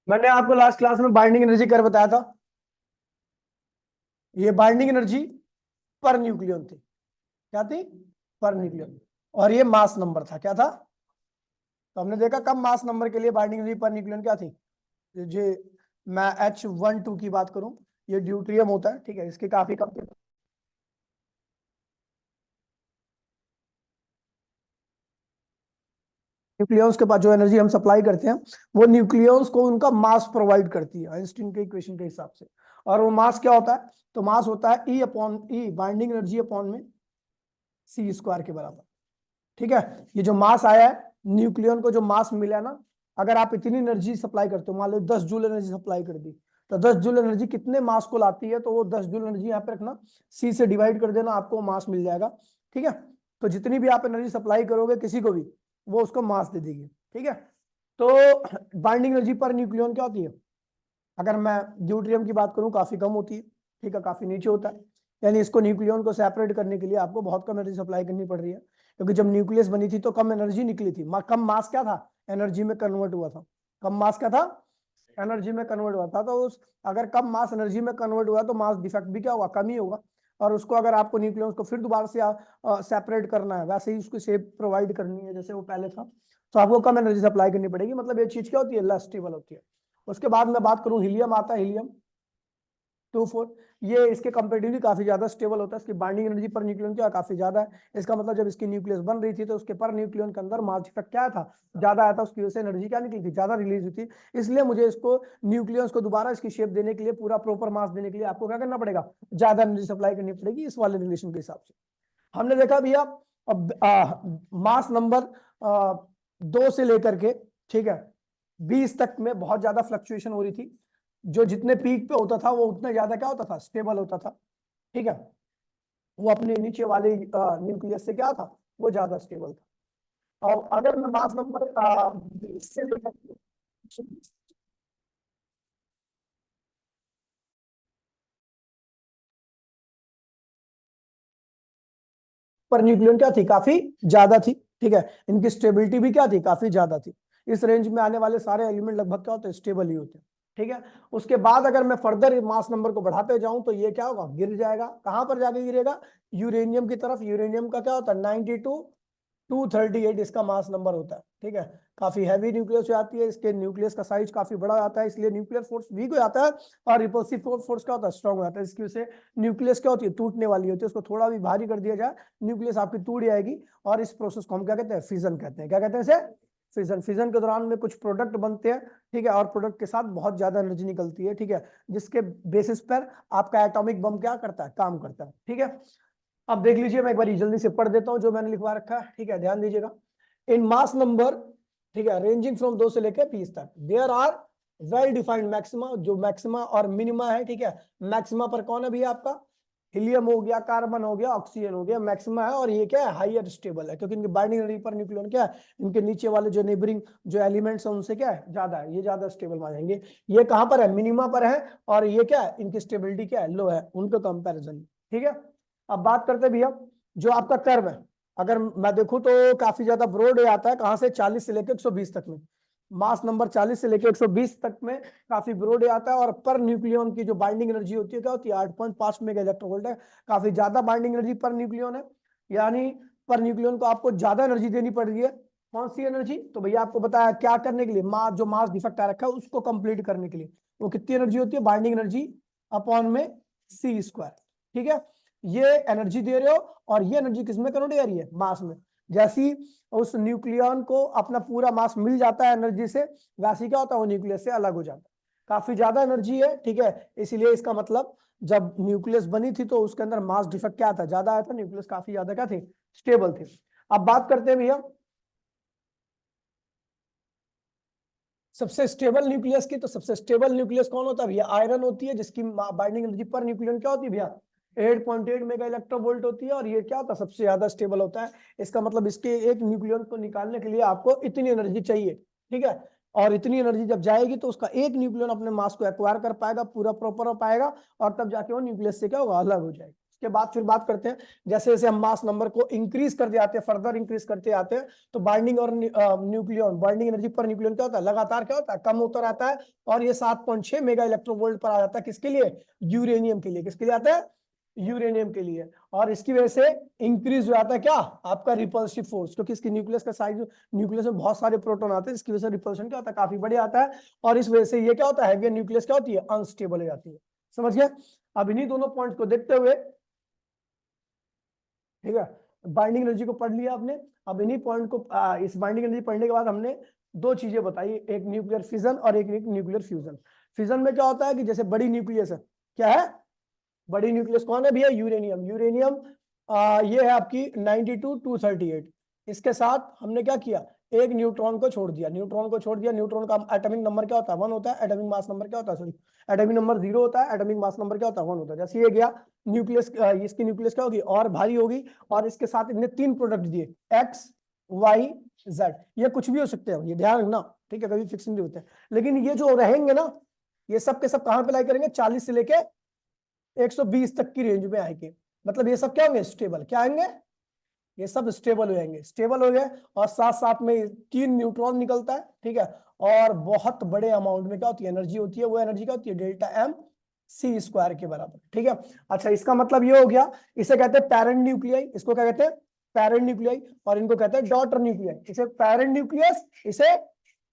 मैंने आपको last class में बाइंडिंग एनर्जी कर बताया था। ये बाइंडिंग एनर्जी पर न्यूक्लियन थी। क्या थी? Per nucleon. और ये मास नंबर था। क्या था? तो हमने देखा कम मास नंबर के लिए बाइंडिंग एनर्जी पर न्यूक्लियन क्या थी। ये मैं H12 की बात करूं, ये ड्यूट्रियम होता है, ठीक है, इसके काफी कम न्यूक्लियंस के पास जो एनर्जी हम सप्लाई करते हैं, वो न्यूक्लियंस को उनका मास प्रोवाइड करती है आइंस्टीन के इक्वेशन के हिसाब से। और वो मास क्या होता है? तो मास होता है E अपॉन ई, बाइंडिंग एनर्जी अपॉन में सी स्क्वायर के बराबर। ठीक है। ये जो मास आया है, न्यूक्लियन को जो मास मिला है ना, अगर आप इतनी एनर्जी सप्लाई करते हो, मान लो 10 जूल एनर्जी सप्लाई कर दी, तो 10 जूल एनर्जी कितने मास को लाती है, तो वो 10 जूल एनर्जी यहाँ पे रखना, सी से डिवाइड कर देना, आपको मास मिल जाएगा। ठीक है। तो जितनी भी आप एनर्जी सप्लाई करोगे किसी को भी, वो उसको मास दे देगी। ठीक है। तो बाइंडिंग एनर्जी पर न्यूक्लियन क्या होती है? अगर मैं ड्यूट्रियम की बात करूं, काफी कम होती है। ठीक है, काफी नीचे होता है। यानी इसको न्यूक्लियन को सेपरेट करने के लिए आपको बहुत कम एनर्जी सप्लाई करनी पड़ रही है, क्योंकि जब न्यूक्लियस बनी थी तो कम एनर्जी निकली थी, कम मास क्या था, एनर्जी में कन्वर्ट हुआ था। कम मास क्या था? एनर्जी में कन्वर्ट हुआ था। तो उस अगर कम मास एनर्जी में कन्वर्ट हुआ तो मास डिफेक्ट भी क्या होगा, कम ही होगा। और उसको अगर आपको न्यूक्लियस को फिर दोबारा से सेपरेट करना है, वैसे ही उसको शेप प्रोवाइड करनी है जैसे वो पहले था, तो आपको कम एनर्जी सप्लाई करनी पड़ेगी। मतलब ये चीज क्या होती है, लेस स्टेबल होती है। उसके बाद मैं बात करूं, हीलियम आता है, हीलियम 24। ये इसके कंपेरेटिवली काफी ज्यादा स्टेबल होता है, इसकी बाइंडिंग एनर्जी पर न्यूक्लियन क्या काफी ज्यादा है। इसका मतलब जब इसकी न्यूक्लियस बन रही थी तो उसके पर न्यूक्लियन के अंदर मास इफेक्ट क्या था, ज्यादा आया था, उसकी वजह से एनर्जी क्या निकली थी, ज्यादा रिलीज हुई थी। इसलिए मुझे इसको न्यूक्लियस को दोबारा इसकी शेप देने के लिए, पूरा प्रॉपर मास देने के लिए आपको क्या करना पड़ेगा, ज्यादा एनर्जी सप्लाई करनी पड़ेगी, इस वाले रिलेशन के हिसाब से। हमने देखा भैया, अब मास नंबर 2 से लेकर के, ठीक है, 20 तक में बहुत ज्यादा फ्लक्चुएशन हो रही थी। जो जितने पीक पे होता था वो उतना ज्यादा क्या होता था, स्टेबल होता था। ठीक है। वो अपने नीचे वाले न्यूक्लियस से क्या था, वो ज्यादा स्टेबल था। और अगर मैं मास नंबर 20 से लेकर पर न्यूक्लियन क्या थी, काफी ज्यादा थी। ठीक है। इनकी स्टेबिलिटी भी क्या थी, काफी ज्यादा थी। इस रेंज में आने वाले सारे एलिमेंट लगभग क्या होते हैं, स्टेबल ही होते हैं। ठीक है। उसके बाद अगर मैं फर्दर मास नंबर को बढ़ाते जाऊं तो ये क्या होगा, गिर जाएगा। कहां पर जाके गिरेगा, यूरेनियम की तरफ। यूरेनियम का क्या होता है, 92 238 इसका मास नंबर होता है। ठीक है। काफी हैवी न्यूक्लियस हो जाती है, इसके न्यूक्लियस का साइज काफी बड़ा आता है, इसलिए न्यूक्लियर फोर्स वीक हो जाता है। और रिपल्सिव फोर्स क्या होता है, स्ट्रांग हो जाता है। इसकी वजह से न्यूक्लियस क्या होती है, टूटने वाली होती है। उसको थोड़ा भी भारी कर दिया जाए, न्यूक्लियस आपकी टूट जाएगी। और इस प्रोसेस को हम क्या कहते हैं, फिजन कहते हैं। क्या कहते हैं इसे? फिजन। फिजन के दौरान में कुछ प्रोडक्ट बनते हैं। ठीक है। और प्रोडक्ट के साथ बहुत ज्यादा एनर्जी निकलती है। ठीक है। जिसके बेसिस पर आपका एटॉमिक बम क्या करता है, काम करता है। ठीक है। अब देख लीजिए, मैं एक बार जल्दी से पढ़ देता हूं जो मैंने लिखवा रखा है। ठीक है, ध्यान दीजिएगा। इन मास नंबर, ठीक है, रेंजिंग फ्रॉम 2 से लेकर 20 तक, there are well defined maxima, जो मैक्सिमा और मिनिमा है। ठीक है। मैक्सिमा पर कौन है भैया, आपका हीलियम हो गया, कार्बन हो गया, ऑक्सीजन हो गया, मैक्सिमा है। और ये क्या है, हाईयर स्टेबल है, क्योंकि इनकी बाइंडिंग एनर्जी पर न्यूक्लियन क्या है, इनके नीचे वाले जो नेबरिंग जो एलिमेंट्स हैं उनसे क्या है, ज्यादा है, ये ज्यादा स्टेबल मान जाएंगे। ये कहां पर है, मिनिमा पर है। और ये क्या है, इनकी स्टेबिलिटी क्या है, लो है उनके कंपेरिजन। ठीक है। अब बात करते हैं भैया, जो आपका कर्व है, अगर मैं देखूं तो काफी ज्यादा ब्रॉड आता है। कहां से, 40 से लेकर 120 तक में। मास नंबर 40 से लेकर 120 तक में काफी ब्रॉड आता है। और पर न्यूक्लियन की जो बाइंडिंग एनर्जी होती है क्या होती है, 8.5 मेगा इलेक्ट्रोवोल्ट है। काफी ज्यादा बाइंडिंग एनर्जी पर न्यूक्लियन है। यानी पर न्यूक्लियन को आपको ज्यादा एनर्जी देनी पड़ रही है। कौन सी एनर्जी, तो भैया आपको बताया क्या करने के लिए, मास, जो मास डिफेक्ट आ रखा है उसको कंप्लीट करने के लिए। वो कितनी एनर्जी होती है, बाइंडिंग एनर्जी अपॉन में सी स्क्वायर। ठीक है। ये एनर्जी दे रहे हो, और ये एनर्जी किसमें कन्वर्ट हो रही है, मास में। जैसी उस न्यूक्लियन को अपना पूरा मास मिल जाता है एनर्जी से, वैसे क्या होता है, वो न्यूक्लियस से अलग हो जाता है। काफी ज्यादा एनर्जी है। ठीक है। इसीलिए इसका मतलब, जब न्यूक्लियस बनी थी तो उसके अंदर मास डिफेक्ट क्या था, ज्यादा आया था, न्यूक्लियस काफी ज्यादा क्या थे, स्टेबल थे। अब बात करते हैं भैया सबसे स्टेबल न्यूक्लियस की। तो सबसे स्टेबल न्यूक्लियस कौन होता है भैया, आयरन होती है, जिसकी बाइंडिंग एनर्जी पर न्यूक्लियन क्या होती है भैया, 8.8 मेगा इलेक्ट्रोवोल्ट होती है। और ये क्या होता है, सबसे ज्यादा स्टेबल होता है। इसका मतलब इसके एक न्यूक्लियन को निकालने के लिए आपको इतनी एनर्जी चाहिए। ठीक है। और इतनी एनर्जी जब जाएगी तो उसका एक न्यूक्लियन अपने मास को एक्वायर कर पाएगा, पूरा प्रॉपर हो पाएगा, और तब जाके वो न्यूक्लियस से क्या होगा, अलग हो जाएगा। उसके बाद फिर बात करते हैं जैसे जैसे हम मास नंबर को इंक्रीज करते आते हैं, फर्दर इंक्रीज करते आते हैं, तो बाइंडिंग और न्यूक्लियन, बाइंडिंग एनर्जी पर न्यूक्लियन क्या होता है, लगातार क्या होता है, कम होता रहता है। और ये 7.6 मेगा इलेक्ट्रोवोल्ट पर आ जाता है, किसके लिए, यूरेनियम के लिए। किसके लिए आता है, यूरेनियम के लिए। और इसकी वजह से इंक्रीज हो जाता है क्या, आपका रिपल्सिव फोर्स, क्योंकि इसकी न्यूक्लियस का साइज, न्यूक्लियस में बहुत सारे प्रोटॉन आते हैं, इसकी वजह से रिपल्शन क्या होता है, काफी बड़े आता है। और इस वजह से ये क्या होता है, हैवियर न्यूक्लियस क्या होती है, अनस्टेबल हो जाती है। समझ गए। अब इन्हीं दोनों पॉइंट्स को देखते हुए, ठीक है, बाइंडिंग एनर्जी को पढ़ लिया आपने। अब इन्हीं पॉइंट को इस बाइंडिंग एनर्जी पढ़ने के बाद हमने दो चीजें बताई, एक न्यूक्लियर फिजन और एक न्यूक्लियर फ्यूजन। फिजन में क्या होता है कि जैसे बड़ी न्यूक्लियस है, क्या है, बड़ी न्यूक्लियस कौन है भैया, यूरेनियम। यूरेनियम ये है आपकी 92-238। इसके साथ हमने क्या किया, एक न्यूट्रॉन को छोड़ दिया, न्यूट्रॉन को छोड़ दिया। न्यूट्रॉन का एटॉमिक नंबर क्या होता है, 1 होता है। एटॉमिक मास नंबर क्या होता है, सॉरी, एटॉमिक नंबर 0 होता है, एटॉमिक मास नंबर क्या होता है, 1 होता है। जैसे ये गया न्यूक्लियस, इसकी न्यूक्लियस क्या होगी, और भारी होगी। और इसके साथ इतने 3 प्रोडक्ट दिए, एक्स, वाई, जेड। ये कुछ भी हो सकते हैं, ये ध्यान रखना, ठीक है, कभी फिक्स नहीं होते हैं। लेकिन ये जो रहेंगे ना, ये सब के सब कहां पे लाई करेंगे, 40 से लेके 120 तक की रेंज में आएंगे। मतलब ये सब क्या होंगे, स्टेबल। क्या आएंगे, ये सब स्टेबल हो जाएंगे, स्टेबल हो गए। और साथ साथ में 3 न्यूट्रॉन निकलता है, ठीक है। और बहुत बड़े अमाउंट में क्या होती है, एनर्जी होती है। वो एनर्जी क्या होती है, डेल्टा एम सी स्क्वायर के बराबर, ठीक है। अच्छा, इसका मतलब ये हो गया, इसे कहते हैं पैरेंट न्यूक्लियाई, इसको क्या कहते हैं, पैरेंट न्यूक्लियाई। और इनको कहते हैं डॉटर न्यूक्लियाई। इसे पैरेंट न्यूक्लियस, इसे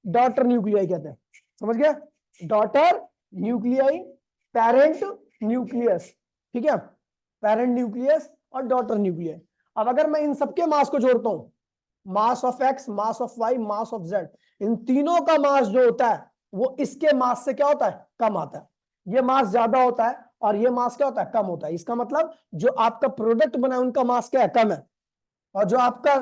डॉटर न्यूक्लियाई कहते हैं। समझ गया, डॉटर न्यूक्लियाई, पैरेंट न्यूक्लियस, ठीक है, पैरेंट न्यूक्लियस और डॉटर न्यूक्लियाई। अब अगर मैं इन सबके मास को जोड़ता हूं, mass of X, mass of Y, mass of Z, इन तीनों का मास जो होता है वो इसके मास से क्या होता है, कम आता है। ये मास ज्यादा होता है और ये मास क्या होता है, कम होता है। इसका मतलब जो आपका प्रोडक्ट बना है उनका मास क्या है, कम है। और जो आपका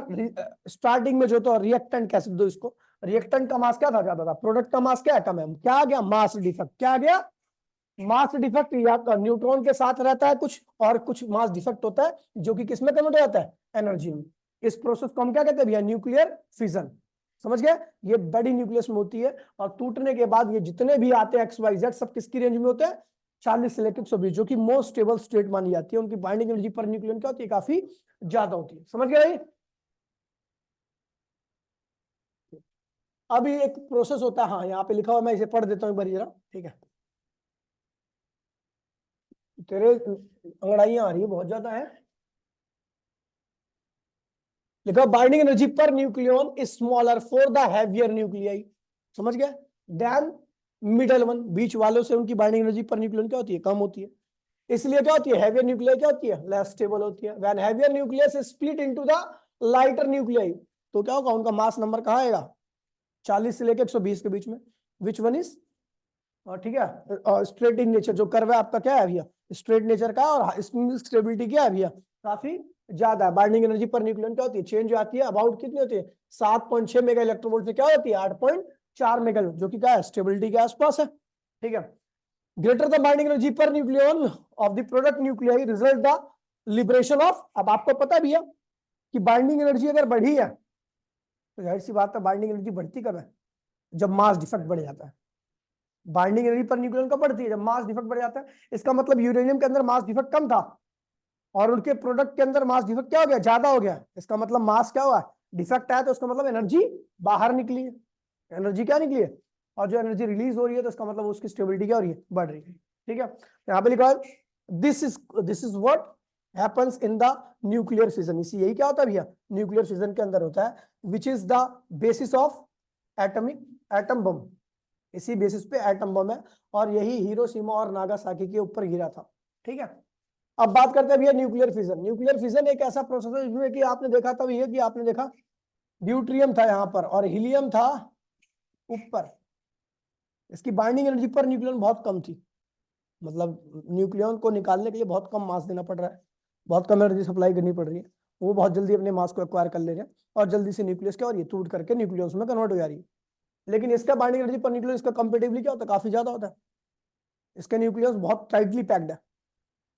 स्टार्टिंग में जो तो रिएक्टेंट कैसे दो इसको, रिएक्टेंट का मास क्या था, ज्यादा था। प्रोडक्ट का मास क्या है, कम है। क्या आ गया, मास डिफेक्ट। क्या आ गया, मास डिफेक्ट। या तो न्यूट्रॉन के साथ रहता है कुछ, और कुछ मास डिफेक्ट होता है जो कि किसमें कन्वर्ट हो जाता है, एनर्जी में। इस प्रोसेस को हम क्या कहते हैं भैया, न्यूक्लियर फिजन। समझ गए, ये बड़ी न्यूक्लियस में होती है। और टूटने के बाद ये जितने भी आते हैं एक्स वाई जेड, सब किसकी रेंज में होते हैं, 40 से लेकर 120, जो कि मोस्ट स्टेबल स्टेट मानी जाती है। उनकी बाइंडिंग एनर्जी पर न्यूक्लियन क्या होती है, काफी ज्यादा होती है। समझ गए भाई। अभी एक प्रोसेस होता है, हाँ यहाँ पे लिखा हुआ, मैं इसे पढ़ देता हूँ एक बार जरा, ठीक है। तेरे अंगड़ाइयां आ रही है, बहुत ज्यादा है। लिखा बाइंडिंग एनर्जी पर nucleon is smaller for the heavier nuclei. समझ गए, देन मिडल वन, बीच वालों से उनकी बाइंडिंग एनर्जी पर न्यूक्लियन क्या होती है, कम होती है। इसलिए क्या होती है, हैवियर न्यूक्लियाई क्या होती है, लेस स्टेबल होती है। When heavier nucleus is split into the lighter nuclei, तो क्या होगा, उनका मास नंबर कहाँ आएगा, 40 से लेकर 120 के बीच में। विच वन इज, ठीक है, स्ट्रेट इन नेचर, जो कर्व है आपका क्या है भैया, स्ट्रेट नेचर का। और स्टेबिलिटी क्या है भैया, काफी ज्यादा है। बाइंडिंग एनर्जी पर न्यूक्लियन क्या होती है, चेंज आती है, अबाउट कितनी होती है, 7.6 मेगा इलेक्ट्रोवोल्ट से क्या होती है, 8.4 मेगा, जो कि क्या है, स्टेबिलिटी के आसपास है, ठीक है। ग्रेटर द बाइंडिंग एनर्जी पर nucleon of the product nuclei result the liberation of. अब आपको पता भी है कि बाइंडिंग एनर्जी अगर बढ़ी है तो जाहिर सी बात है, बाइंडिंग एनर्जी बढ़ती कब है, जब मास डिफेक्ट बढ़ जाता है। बाइंडिंग एनर्जी पर न्यूक्लियन कब बढ़ती है, जब मास डिफेक्ट बढ़ जाता है। इसका मतलब यूरेनियम के अंदर मास डिफेक्ट कम था और उनके प्रोडक्ट के अंदर मास डिफेक्ट क्या हो गया, ज्यादा हो गया। इसका मतलब मास क्या हुआ, डिफेक्ट आया, तो उसका मतलब एनर्जी बाहर निकली है, एनर्जी क्या निकली है। और जो एनर्जी रिलीज हो रही है तो इसका मतलब उसकी स्टेबिलिटी क्या हो रही है, बढ़ रही है, ठीक है। यहाँ पे लिखा है this is what happens in the nuclear fission. इसी यही क्या होता है भैया, न्यूक्लियर फिजन के अंदर होता है, which is the basis of atomic atom bomb. इसी बेसिस पे एटम बम है, और यही हिरोशिमा और नागासाकी के ऊपर गिरा था, ठीक है। अब बात करते हैं भैया न्यूक्लियर फिजन। न्यूक्लियर फिजन एक ऐसा प्रोसेस है जिसमें कि आपने देखा था भैया, कि आपने देखा ड्यूट्रियम था यहाँ पर और हीलियम था ऊपर। इसकी बाइंडिंग एनर्जी पर न्यूक्लियन बहुत कम थी, मतलब न्यूक्लियन को निकालने के लिए बहुत कम मास देना पड़ रहा है, बहुत कम एनर्जी सप्लाई करनी पड़ रही है। वो बहुत जल्दी अपने मास को एक्वायर कर ले रहे हैं और जल्दी से न्यूक्लियस क्या हो रही है, टूट करके न्यूक्लियस में कन्वर्ट हो जा रही है। लेकिन इसका बाइंडिंग एनर्जी पर न्यूक्लियस इसका कंपेटिवली क्या होता है, काफी ज्यादा होता है। इसका न्यूक्लियस बहुत टाइटली पैक्ड है,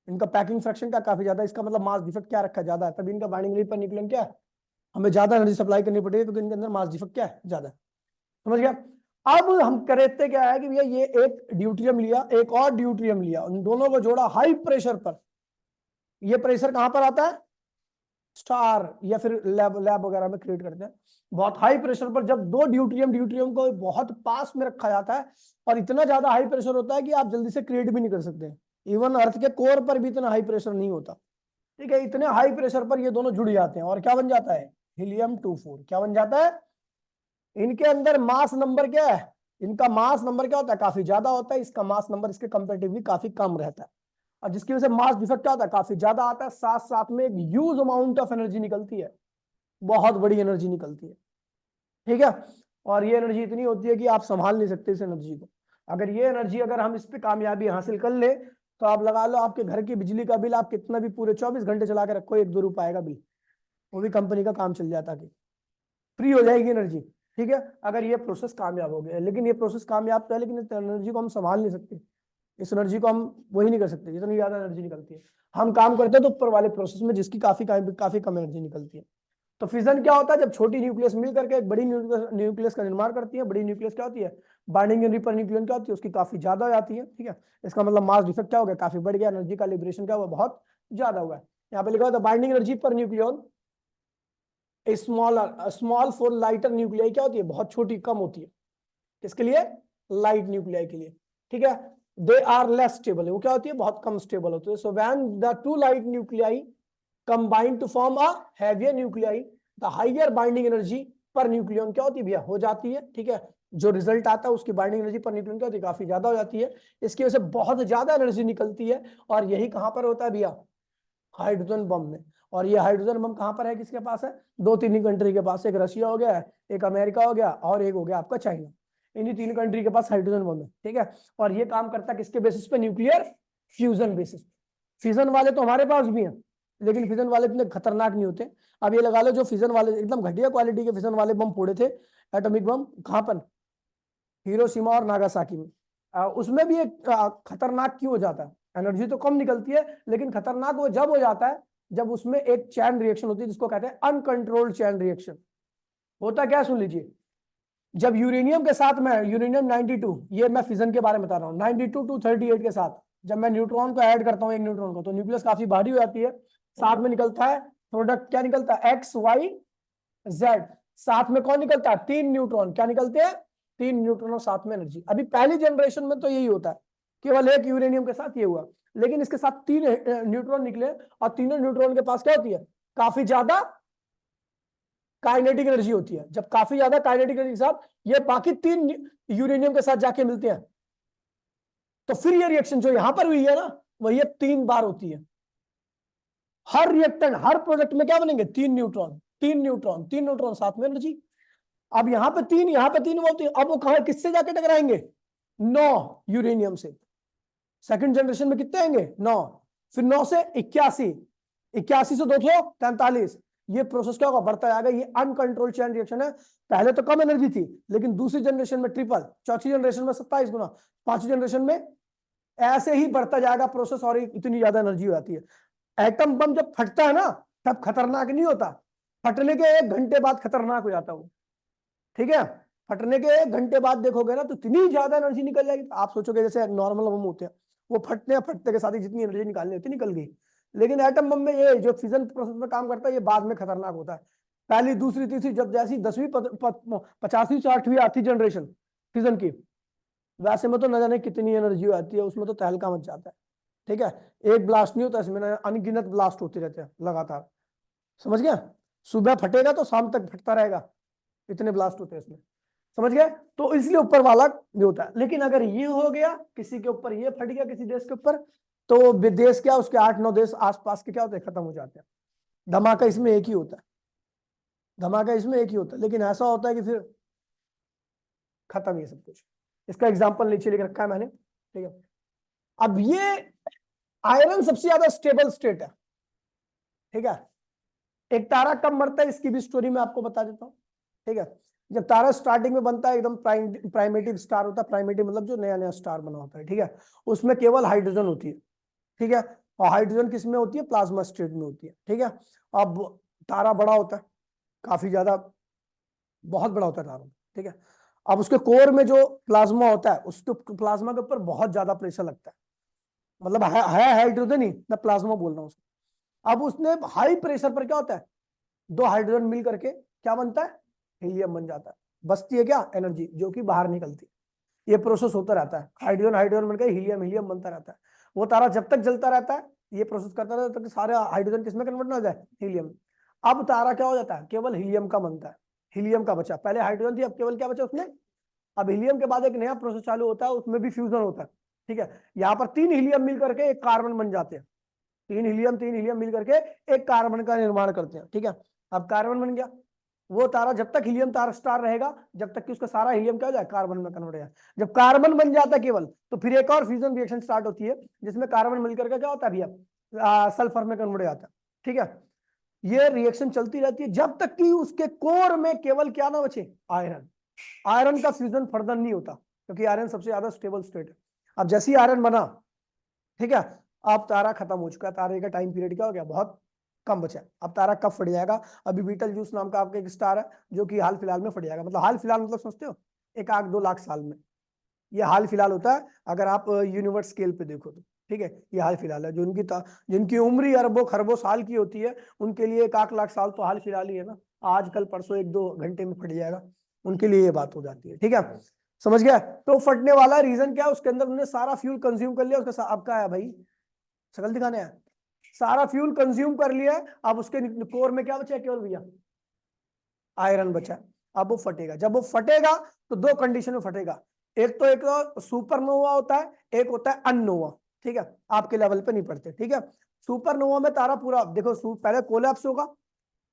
इनका पैकिंग फ्रैक्शन का काफी ज्यादा है। इसका मतलब मास डिफेक्ट क्या रखा ज्यादा है, तभी इनका बाइंडिंग एनर्जी पर न्यूक्लियन क्या है, हमें ज्यादा एनर्जी सप्लाई करनी पड़ेगी, क्योंकि इनके अंदर मास डिफेक्ट क्या है, ज्यादा है। समझ गया। अब हम करते क्या है कि भैया ये एक ड्यूट्रियम लिया, एक और ड्यूट्रियम लिया, उन दोनों को जोड़ा हाई प्रेशर पर, ये प्रेशर कहां पर आता है, स्टार या फिर लैब वगैरह में क्रिएट करते हैं। बहुत हाई प्रेशर पर जब दो ड्यूटेरियम को बहुत पास में रखा जाता है और इतना ज्यादा हाई प्रेशर होता है कि आप जल्दी से क्रिएट भी नहीं कर सकते, इवन अर्थ के कोर पर भी इतना हाई प्रेशर नहीं होता, ठीक है। इतने हाई प्रेशर पर ये दोनों जुड़ जाते हैं और क्या बन जाता है, हीलियम-24। क्या बन जाता है, इनके अंदर मास नंबर क्या है, इनका मास नंबर क्या होता है, काफी ज्यादा होता है, इसका मास नंबर इसके कंपेरेटिवली काफी कम रहता है, और जिसकी वजह से मास डिफेक्ट क्या होता है, काफी ज्यादा आता है, साथ साथ में एक ह्यूज अमाउंट ऑफ एनर्जी निकलती है, बहुत बड़ी एनर्जी निकलती है, ठीक है। और ये एनर्जी इतनी होती है कि आप संभाल नहीं सकते इस एनर्जी को। अगर ये एनर्जी अगर हम इस पे कामयाबी हासिल कर ले तो आप लगा लो आपके घर की बिजली का बिल आप कितना भी पूरे 24 घंटे चला के रखो, 1-2 रुपए आएगा बिल, वो भी कंपनी का काम चल जाता है, फ्री हो जाएगी एनर्जी, ठीक है, अगर ये प्रोसेस कामयाब हो गया। लेकिन ये प्रोसेस कामयाब तो है, लेकिन इस एनर्जी को हम संभाल नहीं सकते, इस एनर्जी को हम वही नहीं कर सकते, इतनी ज्यादा एनर्जी निकलती है। हम काम करते हैं तो ऊपर वाले प्रोसेस में जिसकी काफी कम एनर्जी निकलती है। तो फिजन क्या होता है, जब छोटी न्यूक्लियस मिल करके एक बड़ी न्यूक्लियस का निर्माण करती है। बड़ी न्यूक्लियस क्या होती है, बाइंडिंग एनर्जी पर न्यूक्लियन क्या होती है, उसकी काफी ज्यादा हो जाती है, ठीक है। इसका मतलब मास डिफेक्ट क्या हो गया, काफी बढ़ गया, एनर्जी का लिबरेशन क्या हुआ, बहुत ज्यादा हुआ है। यहाँ पे लिखा हुआ था बाइंडिंग एनर्जी पर nucleon small for lighter nuclei क्या होती है, बहुत छोटी, कम होती है, किसके लिए, लाइट न्यूक्लियाई के लिए, ठीक है। दे आर लेस स्टेबल, वो क्या होती है, बहुत कम स्टेबल होती है। So when the two light nuclei combine to form a heavier nuclei, the higher binding energy पर न्यूक्लियन क्या होती है भैया, हो जाती है, ठीक है। जो रिजल्ट आता है उसकी बाइंडिंग एनर्जी पर न्यूक्लियन क्या होती है, काफी ज्यादा हो जाती है। इसकी वजह से बहुत ज्यादा एनर्जी निकलती है, और यही कहां पर होता है भैया, हाइड्रोजन बम में। और ये हाइड्रोजन बम कहां पर है, किसके पास है, 2-3 ही कंट्री के पास, एक रशिया हो गया, एक अमेरिका हो गया, और एक हो गया आपका चाइना। इन्हीं 3 कंट्री के पास हाइड्रोजन बम है, ठीक है। और ये काम करता है किसके बेसिस पे, न्यूक्लियर फ्यूजन बेसिस। फिजन वाले तो हमारे पास भी हैं, लेकिन फिजन वाले इतने खतरनाक नहीं होते। अब ये लगा लो जो फिजन वाले एकदम घटिया क्वालिटी के फिजन वाले बम फोड़े थे, एटॉमिक बम, कहां पर, हिरोशिमा और नागासाकी में। उसमें भी एक खतरनाक क्यों हो जाता है, एनर्जी तो कम निकलती है, लेकिन खतरनाक वो जब हो जाता है जब उसमें एक चैन रिएक्शन होती है, जिसको कहते हैं अनकंट्रोल्ड चैन रिएक्शन। होता क्या, सुन लीजिए, जब यूरेनियम के साथ में, यूरेनियम 92, ये मैं फिजन के बारे में बता रहा हूँ, 92 to 38 के साथ जब मैं न्यूट्रॉन को ऐड करता हूँ, एक न्यूट्रॉन को, तो न्यूक्लियस काफी भारी हो जाती है, साथ में निकलता है प्रोडक्ट, क्या निकलता है, एक्स वाई जेड, साथ में कौन निकलता है, 3 न्यूट्रॉन, क्या निकलते हैं, 3 न्यूट्रॉन और साथ में एनर्जी। अभी पहली जनरेशन में तो यही होता है, केवल एक यूरेनियम के साथ ये हुआ, लेकिन इसके साथ 3 न्यूट्रॉन निकले, और तीनों न्यूट्रॉन के पास क्या होती है, काफी ज्यादा काइनेटिक एनर्जी होती है। जब काफी ज्यादा काइनेटिक एनर्जी के साथ ये बाकी 3 यूरेनियम के साथ जाके मिलते हैं, तो फिर ये रिएक्शन जो यहां पर हुई है ना, वही 3 बार होती है। हर रिएक्टेंट, हर प्रोडक्ट में क्या बनेंगे, 3 न्यूट्रॉन, 3 न्यूट्रॉन, 3 न्यूट्रॉन, साथ में एनर्जी। अब यहाँ पे 3, यहाँ पे 3 बोलते हैं, अब वो कहा किससे जाके टकराएंगे, 9 यूरेनियम से। सेकंड जनरेशन में कितने आएंगे, 9, फिर 9 से 81, 81 से 243, ये प्रोसेस क्या होगा, बढ़ता जाएगा। ये अनकंट्रोल्ड चेन रिएक्शन है। पहले तो कम एनर्जी थी, लेकिन दूसरी जनरेशन में ट्रिपल, चौथी जनरेशन में 27 गुना, पांचवी जनरेशन में ऐसे ही बढ़ता जाएगा प्रोसेस, और इतनी ज्यादा एनर्जी हो जाती है। एटम बम जब फटता है ना, तब खतरनाक नहीं होता, फटने के 1 घंटे बाद खतरनाक हो जाता है वो, ठीक है। फटने के 1 घंटे बाद देखोगे ना, तो इतनी ज्यादा एनर्जी निकल जाएगी, तो आप सोचोगे जैसे नॉर्मल बम होते हैं, वो फटते के साथ ही जितनी एनर्जी निकालनी होती निकल गई। लेकिन एटम बम में ये जो फिजन प्रोसेस में काम करता है, ये बाद में खतरनाक होता है। पहली, दूसरी, तीसरी, जब जैसी 10वीं 50वीं से 8वीं आती जनरेशन फिजन की, वैसे में तो न जाने कितनी एनर्जी आती है, उसमें तो तहलका मच जाता है, ठीक है। एक ब्लास्ट नहीं होता इसमें, अनगिनत ब्लास्ट होते रहते हैं लगातार, समझ गया, सुबह फटेगा तो शाम तक फटता रहेगा, इतने ब्लास्ट होते हैं इसमें, समझ गए। तो इसलिए ऊपर वाला भी होता है। लेकिन अगर ये हो गया किसी के ऊपर, ये फट गया किसी देश के ऊपर, तो विदेश क्या, उसके 8-9 देश आसपास के क्या होते हैं, खत्म हो जाते हैं। धमाका इसमें एक ही होता है, धमाका इसमें एक ही होता है, लेकिन ऐसा होता है कि फिर खत्म ये सब कुछ। इसका एग्जाम्पल नीचे लिख रखा है मैंने, ठीक है। अब ये आयरन सबसे ज्यादा स्टेबल स्टेट है, ठीक है। एक तारा कब मरता है, इसकी भी स्टोरी मैं आपको बता देता हूँ, ठीक है। जब तारा स्टार्टिंग में बनता है, एकदम प्राइमेटिव स्टार होता है, प्राइमेटिव मतलब जो नया नया स्टार बना होता है, ठीक है। उसमें केवल हाइड्रोजन होती है, ठीक है। और हाइड्रोजन किस में होती है, प्लाज्मा स्टेट में होती है, ठीक है। अब तारा बड़ा होता है, काफी ज्यादा, बहुत बड़ा होता है तारा, ठीक है। अब उसके कोर में जो प्लाज्मा होता है, उसके प्लाज्मा के ऊपर बहुत ज्यादा प्रेशर लगता है, मतलब है हाइड्रोजन ही, मैं प्लाज्मा बोल रहा हूँ उसको, अब उसने हाई प्रेशर पर क्या होता है, दो हाइड्रोजन मिल करके क्या बनता है, हीलियम बन जाता है। बचती है क्या, एनर्जी, जो कि बाहर निकलती है। ये प्रोसेस होता रहता है, हाइड्रोजन हाइड्रोजन बनकर हीलियम हीलियम बनता रहता है। वो तारा जब तक जलता रहता है, ये प्रोसेस करता रहता है तब तक सारे हाइड्रोजन किसमें कन्वर्ट ना हो जाए, हीलियम। अब तारा क्या हो जाता है, केवल हीलियम का बनता है, हीलियम का बचा। पहले हाइड्रोजन थी, अब केवल क्या बचा उसमें, अब हीलियम के बाद एक नया प्रोसेस चालू होता है, उसमें भी फ्यूजन होता है। ठीक है, यहाँ पर तीन हीलियम मिल करके एक कार्बन बन जाते हैं, तीन हीलियम मिल करके एक कार्बन का निर्माण करते हैं। ठीक है, अब कार्बन बन गया। वो तारा जब तक हीलियम तारा स्टार रहेगा, जब तक कि उसका सारा हीलियम क्या हो जाए, कार्बन में कन्वर्ट हो जाए। जब कार्बन बन जाता है केवल, तो फिर एक और फ्यूजन रिएक्शन स्टार्ट होती है, जिसमें कार्बन मिलकर के क्या होता है भैया, सल्फर में कन्वर्ट हो जाता है। ठीक है, ये रिएक्शन चलती रहती है जब तक कि उसके कोर में केवल क्या ना बचे, आयरन। आयरन का फ्यूजन फर्दर नहीं होता, क्योंकि आयरन सबसे ज्यादा स्टेबल स्टेट है। अब जैसे ही आयरन बना, ठीक है, अब तारा खत्म हो चुका है, तारे का टाइम पीरियड क्या हो गया, बहुत कम बचा है। अब तारा कब फट जाएगा, अभी बीटल जूस नाम का आपका एक स्टार है, जो कि हाल फिलहाल में फट जाएगा। मतलब हाल फिलहाल मतलब समझते हो, एक आध 2 लाख साल में। ये हाल फिलहाल होता है अगर आप यूनिवर्स स्केल पे देखो तो। ठीक है, ये हाल फिलहाल है। जो जिनकी उम्र ही अरबों खरबों साल की होती है, उनके लिए 1 लाख साल तो हाल फिलहाल ही है ना। आज कल परसों 1-2 घंटे में फट जाएगा, उनके लिए ये बात हो जाती है। ठीक है, समझ गया। तो फटने वाला रीजन क्या है, उसके अंदर उन्होंने सारा फ्यूल कंज्यूम कर लिया। उसका अब क्या है भाई, शकल दिखाने है, सारा फ्यूल कंज्यूम कर लिया है। अब उसके कोर में क्या बचा है, केवल भैया आयरन बचा है। अब वो फटेगा, जब वो फटेगा तो दो कंडीशन में फटेगा। एक तो सुपरनोवा होता है, एक होता है अननोवा। ठीक है, आपके लेवल पे नहीं पढ़ते। ठीक है, सुपरनोवा में तारा पूरा देखो, पहले कोलैप्स होगा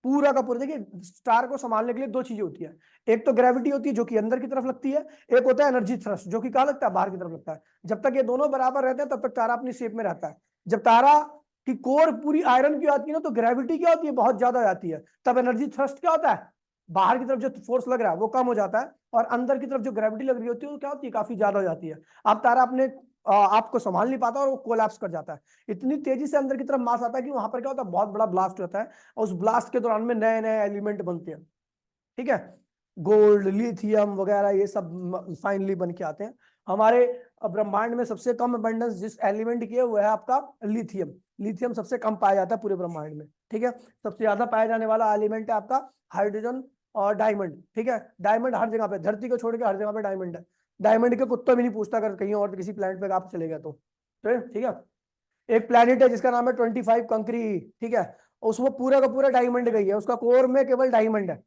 पूरा का पूरा। देखिए, स्टार को संभालने के लिए दो चीजें होती है, एक तो ग्रेविटी होती है जो कि अंदर की तरफ लगती है, एक होता है एनर्जी थ्रस्ट जो कि कहाँ लगता है, बाहर की तरफ लगता है। जब तक ये दोनों बराबर रहते हैं तब तक तारा अपनी शेप में रहता है। जब तारा की कोर पूरी आयरन की आती है ना, तो ग्रेविटी क्या होती है, बहुत ज्यादा जाती है। तब एनर्जी थ्रस्ट क्या होता है, बाहर की तरफ जो फोर्स लग रहा है वो कम हो जाता है, और अंदर की तरफ जो ग्रेविटी लग रही होती है वो क्या होती है, काफी ज्यादा हो जाती है। अब तारा अपने आपको संभाल नहीं पाता और वो कोलैप्स कर जाता है। इतनी तेजी से अंदर की तरफ मास आता है कि वहां पर क्या होता है, बहुत बड़ा ब्लास्ट होता है, और उस ब्लास्ट के दौरान में नए नए एलिमेंट बनते हैं। ठीक है, गोल्ड लिथियम वगैरह ये सब फाइनली बन के आते हैं। हमारे ब्रह्मांड में सबसे कम अबंडेंस जिस एलिमेंट की है वो है आपका लिथियम। लिथियम सबसे कम पाया जाता है पूरे ब्रह्मांड में। ठीक है, सबसे ज्यादा पाया जाने वाला एलिमेंट है आपका हाइड्रोजन और डायमंड। ठीक है, डायमंड हर जगह पे, धरती को छोड़ के हर जगह पे डायमंड है। डायमंड के कुत्ता भी नहीं पूछता अगर कहीं और किसी प्लेनेट पे आप चले गए तो। ठीक है, एक प्लेनेट है जिसका नाम है 25 कंकरी। ठीक है, उसमें पूरा का पूरा डायमंड गई है, उसका कोर में केवल डायमंड है।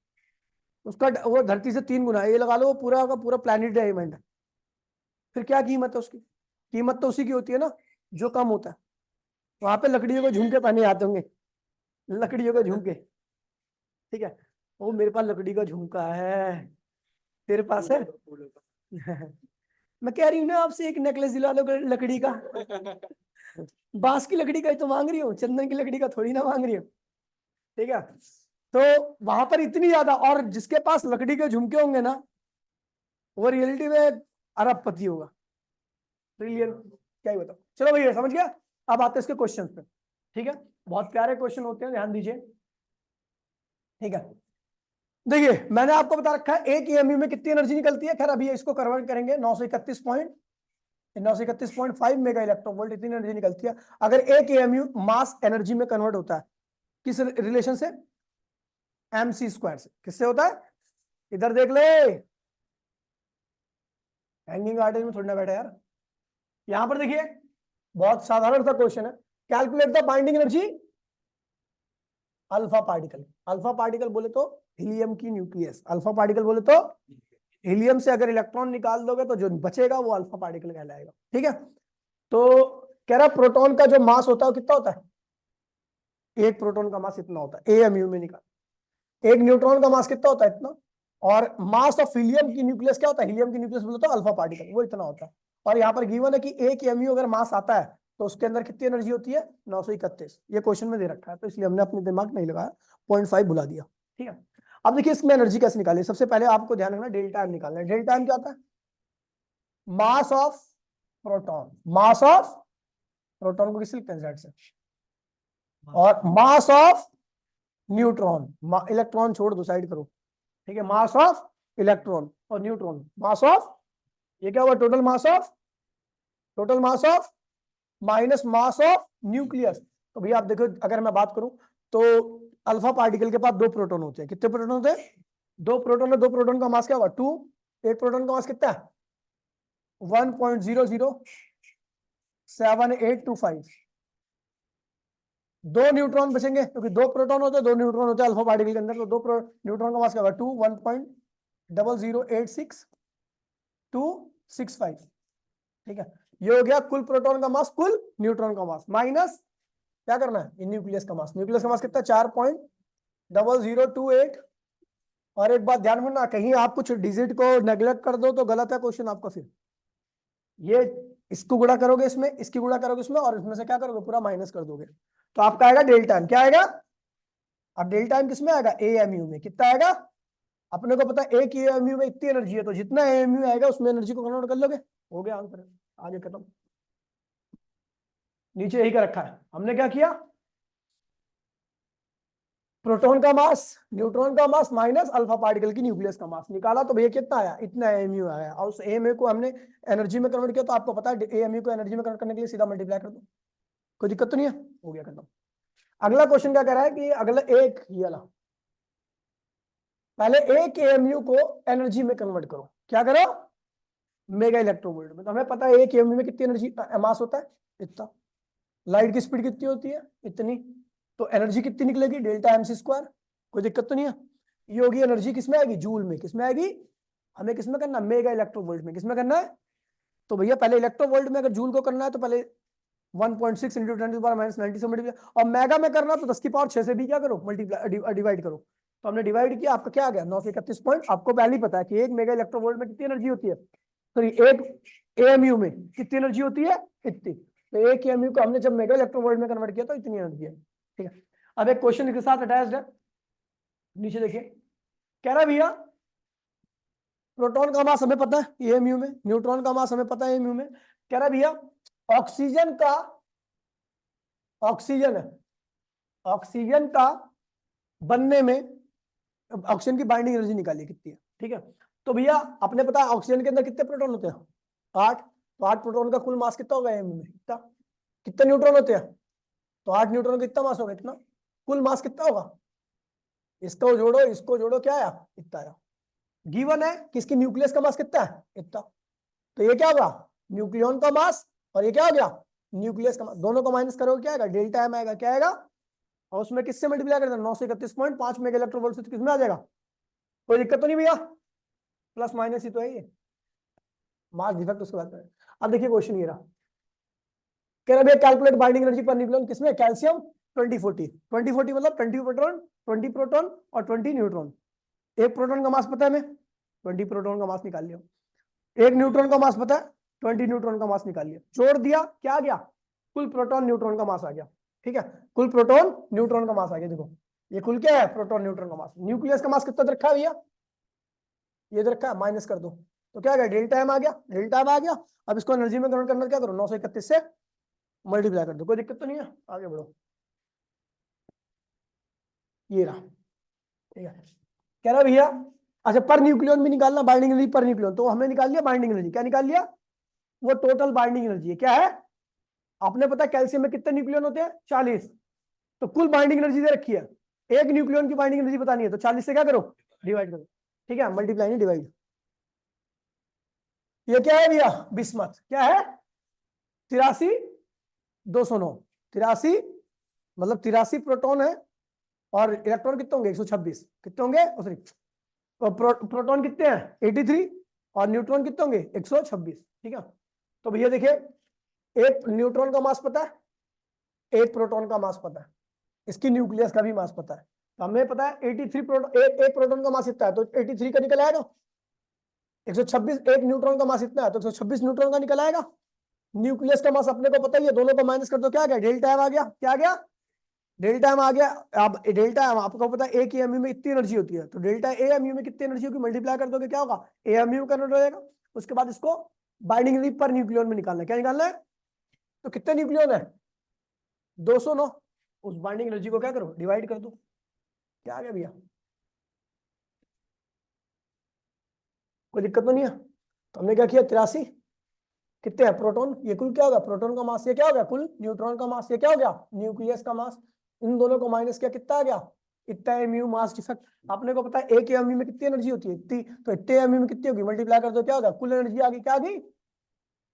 उसका वो धरती से 3 गुना है, ये लगा लो वो पूरा का पूरा प्लेनेट डायमंड है। फिर क्या कीमत है उसकी, कीमत तो उसी की होती है ना जो कम होता है। वहां पे लकड़ियों को झुमके पहने आते होंगे, लकड़ियों के झुमके। ठीक है, वो मेरे पास लकड़ी का झुमका है, तेरे पास है? मैं कह रही हूँ ना आपसे, एक नेकलेस दिला लो लकड़ी का। बांस की लकड़ी का ही तो मांग रही हूँ, चंदन की लकड़ी का थोड़ी ना मांग रही हूँ। ठीक है, तो वहां पर इतनी ज्यादा, और जिसके पास लकड़ी के झुमके होंगे ना, वो रियलिटी में अरबपति होगा, ट्रिलियन, क्या ही बताओ। चलो भैया समझ गया। अब आते हैं इसके क्वेश्चन पे। ठीक है, बहुत प्यारे क्वेश्चन होते हैं, ध्यान दीजिए। ठीक है, देखिए मैंने आपको बता रखा है एक ईएमयू में कितनी एनर्जी निकलती है। खैर अभी इसको कन्वर्ट करेंगे, 931.5 मेगा इलेक्ट्रॉन वोल्ट इतनी एनर्जी निकलती है। अगर एक एएमयू मास एनर्जी में कन्वर्ट होता है, किस रिलेशन से, mc² से। किससे होता है, इधर देख ले, हैंगिंग आर्टिस्ट में थोड़ी ना बैठा यार। यहां पर देखिए, बहुत साधारण सा क्वेश्चन है, calculate the binding energy alpha particle. Alpha particle बोले तो हीलियम की न्यूक्लियस, अल्फा पार्टिकल बोले तो हीलियम से अगर इलेक्ट्रॉन निकाल दोगे तो जो बचेगा वो अल्फा पार्टिकल कहलाएगा। ठीक है, तो कह रहा प्रोटॉन का जो मास होता है वो कितना होता है, एक प्रोटॉन का मास इतना होता है एएमयू में निकाल। एक न्यूट्रॉन का मास कितना होता है, इतना। और मास ऑफ हीलियम की न्यूक्लियस क्या होता है, हीलियम की न्यूक्लियस बोले तो अल्फा पार्टिकल, वो इतना होता है। और यहाँ पर गिवन है कि एक एमयू अगर मास आता है तो उसके अंदर कितनी एनर्जी होती है, 931। ये क्वेश्चन में दे रखा है, तो इसलिए हमने अपने दिमाग नहीं लगाया, 0.5 भुला दिया। ठीक है, अब देखिए इसमें एनर्जी कैसे निकाली। सबसे पहले आपको ध्यान रखना, डेल्टा एम निकालना है। डेल्टा एम क्या होता है, mass of proton. Mass of proton को किस लिखते हैं, जेड से। और मास ऑफ न्यूट्रॉन, इलेक्ट्रॉन छोड़ दो, साइड करो। ठीक है, मास ऑफ इलेक्ट्रॉन और न्यूट्रॉन, मास ऑफ, ये क्या हुआ, total mass of minus mass of nucleus. तो भैया आप देखो, अगर मैं बात करूं तो अल्फा पार्टिकल के पास 2 प्रोटॉन होते हैं। कितने प्रोटॉन होते हैं? 2 प्रोटॉन है। 2 प्रोटॉन का मास क्या होगा? 2। एक प्रोटॉन का मास कितना है? 1.007825। 2 न्यूट्रॉन बचेंगे क्योंकि 2 प्रोटॉन होते हैं, 2 न्यूट्रॉन होते हैं अल्फा पार्टिकल के अंदर। तो 2 न्यूट्रॉन का मास क्या होगा? 2 1.0086265। ठीक है, ये हो गया कुल प्रोटॉन का मास, कुल न्यूट्रॉन का मास, माइनस क्या करना है? न्यूक्लियस का मास। न्यूक्लियस का मास कितना? 4.0028। और एक बात ध्यान में ना, कहीं आप कुछ डिजिट को नेग्लेक्ट कर दो तो गलत है क्वेश्चन आपका। फिर ये इसको गुणा करोगे इसमें, इसकी गुणा करोगे इसमें, और इसमें से क्या करोगे? पूरा माइनस कर दोगे, तो आपका आएगा डेल्टा एम। क्या आएगा? अब डेल्टा एम किसमें आएगा? एएमयू में। कितना आएगा? अपने को पता है एक एएमयू में इतनी एनर्जी है, तो जितना एएमयू आएगा उसमें एनर्जी को कन्वर्ट कर लोगे, हो गया आंसर। आगे खत्म। नीचे यही का रखा है हमने। क्या किया? प्रोटॉन का मास, न्यूट्रॉन का मास माइनस अल्फा पार्टिकल की न्यूक्लियस का मास निकाला, तो भैया कितना आया? इतना एएमयू आया। और उस एएमयू को हमने एनर्जी में कन्वर्ट किया, तो आपको पता है एएमयू को एनर्जी में कन्वर्ट करने के लिए सीधा मल्टीप्लाई कर दो, कोई दिक्कत तो नहीं है। हो गया खत्म। अगला क्वेश्चन क्या कह रहा है कि अगला एक ये वाला, पहले एक एएमयू को एनर्जी में कन्वर्ट करो। क्या करो? मेगा इलेक्ट्रोवोल्ट में। तो हमें पता है एक एएमयू में कितनी एनर्जी मास होता है? इतना। लाइट की स्पीड कितनी होती है? इतनी। तो एनर्जी कितनी निकलेगी? Delta M C square. कोई दिक्कत तो नहीं है। ये होगी एनर्जी, किसमें आएगी? जूल में। किसमें आएगी? हमें किसमें करना? मेगा इलेक्ट्रोवोल्ट में। किसमें करना है? तो भैया पहले इलेक्ट्रोवोल्ट में अगर जूल को करना है तो पहले 1.6 इंटू 10⁻90 से मल्टीप्लाई, और मेगा में करना तो 10⁶ से भी क्या करो? मल्टीप्लाई, डिवाइड करो। तो हमने डिवाइड किया, आपका क्या आ गया? 931 पॉइंट। आपको पहले ही पता है कि एक मेगा इलेक्ट्रोवोल्ट में कितनी एनर्जी होती है, सॉरी एक एएमयू में कितनी एनर्जी होती है? इतनी। तो एक एएमयू को हमने जब मेगा इलेक्ट्रोवोल्ट में कन्वर्ट किया तो इतनी एनर्जी है। ठीक है, अब एक क्वेश्चन के साथ अटैच्ड है, नीचे देखिए। कह रहा है भैया प्रोटॉन का मास हमें पता है एएमयू में, न्यूट्रॉन का मास हमें पता है एएमयू में। कह रहा है भैया ऑक्सीजन का, ऑक्सीजन है, ऑक्सीजन का बनने में, ऑक्सीजन की बाइंडिंग एनर्जी निकालिए कितनी है। ठीक है, तो भैया अपने पता है ऑक्सीजन के अंदर कितने प्रोटॉन होते हैं? 8। तो 8 प्रोटॉन का कुल मास कितना होगा एएमयू में? कितना? कितने न्यूट्रॉन होते हैं? तो 8 न्यूट्रॉन का कितना मास होगा? इतना। कुल मास कितना होगा? इसको जोड़ो, इसको जोड़ो, क्या आया? इतना आया। गिवन है कि इसकी न्यूक्लियस का मास कितना है? इतना। तो ये क्या होगा? न्यूक्लियन का मास। और ये क्या हो गया? न्यूक्लियस का मास। दोनों को माइनस करोगे क्या आएगा? डेल्टा एम आएगा। क्या आएगा? और उसमें किससे मल्टीप्लाई कर देना? 931.5 मेगा इलेक्ट्रोवोल्ट से, तो किसमें आ जाएगा? कोई दिक्कत तो नहीं भैया? प्लस माइनस ही तो है ये, मास डिफेक्ट उसके बाद करें। अब देखिए क्वेश्चन ये रहा। कह रहा भैया कैलकुलेट बाइंडिंग एनर्जी पर न्यूक्लियन किसमें? कैल्शियम 2040। 2040 मतलब 20 प्रोटॉन, 20 प्रोटॉन और 20 न्यूट्रॉन। एक प्रोटॉन का मास पता है हमें, 20 प्रोटॉन का मास निकाल लिया। एक न्यूट्रॉन का मास पता है, 20 न्यूट्रॉन का मास निकाल लिया। जोड़ दिया, क्या आ गया? कुल प्रोटॉन न्यूट्रॉन का मास आ गया। ठीक है, कुल प्रोटॉन न्यूट्रॉन का मास आ गया। देखो ये कुल क्या है? प्रोटॉन न्यूट्रॉन का मास। न्यूक्लियस का मास कितना रखा है भैया? ये रखा है, माइनस कर दो, तो क्या आ गया? डेल्टा एम आ गया। डेल्टा एम आ गया। अब इसको एनर्जी में कन्वर्ट करना, क्या करो? 931 से मल्टीप्लाई कर दो, कोई दिक्कत तो नहीं है। आगे बढ़ो, ये रहा। ठीक है, कह रहा भैया अच्छा पर न्यूक्लियन भी निकालना, बाइंडिंग एनर्जी पर न्यूक्लियन। तो हमने निकाल लिया बाइंडिंग एनर्जी। क्या निकाल लिया? वो टोटल बाइंडिंग एनर्जी है। क्या है? आपने पता है कैल्शियम में कितने न्यूक्लियन होते हैं? 40। तो कुल बाइंडिंग एनर्जी दे रखी है, एक न्यूक्लियन की बाइंडिंग एनर्जी बतानी है, तो 40 से क्या करो? डिवाइड करो। ठीक है, मल्टीप्लाई नहीं डिवाइड। ये क्या है भैया? बिस्मथ। क्या है? 83,209। 83 मतलब 83 प्रोटॉन है, और इलेक्ट्रॉन कितने होंगे? 126। कितने होंगे? सॉरी, प्रोटॉन कितने हैं? 83, और न्यूट्रॉन कितने होंगे? 126। ठीक है, तो भैया देखिए एक न्यूट्रॉन का मास पता है, एक प्रोटॉन का मास पता है, इसकी न्यूक्लियस का भी मास पता है। तो हमें पता है 83 प्रोटॉन, एक प्रोटॉन का मास इतना है, तो 83 का निकल आएगा। 126, एक न्यूट्रॉन का मास इतना है, तो 126 न्यूट्रॉन का निकल आएगा। न्यूक्लियस का मास अपने को पता ही है, दोनों को माइनस कर दो, क्या आ गया? डेल्टा एम आ गया। क्या आ गया? डेल्टा एम आ गया। अब डेल्टा एम आपको पता है एक एएमयू में इतनी एनर्जी होती है, तो डेल्टा एएमयू में कितनी एनर्जी होगी? मल्टीप्लाई कर दोगे, क्या होगा? एएमयू कन्वर्ट हो जाएगा। उसके बाद इसको बाइंडिंग एनर्जी पर न्यूक्लियन में निकालना है। क्या निकालना है? तो कितने न्यूक्लियन है? 209। उस बाइंडिंग एनर्जी को क्या करो? डिवाइड कर दो। क्या आ गया भैया? कोई दिक्कत तो नहीं है? तो हमने क्या किया? 83 कितने हैं प्रोटॉन, ये कुल क्या होगा प्रोटॉन का मास, ये क्या हो गया कुल न्यूट्रॉन का मास, ये क्या हो गया न्यूक्लियस का मास, इन दोनों को माइनस किया कितना आ गया इतना एमयू मास डिफेक्ट। आपने को पता है एक एमयू में कितनी एनर्जी होती है इतनी, तो इतने एमयू में कितनी होगी मल्टीप्लाई कर दो क्या होगा कुल एनर्जी आ गई, क्या आ गई।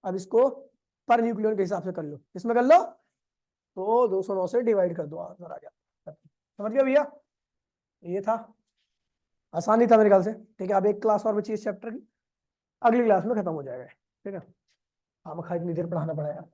अब इसको पर न्यूक्लियन के हिसाब से कर लो, इसमें कर लो तो 209 से डिवाइड कर दो आंसर आ गया। समझ गया भैया, ये था आसानी था मेरे ख्याल से। ठीक है, अब एक क्लास और बची इस चैप्टर की, अगली क्लास में खत्म हो जाएगा। ठीक है, हाँ मैं इतनी देर पढ़ाना पड़ेगा।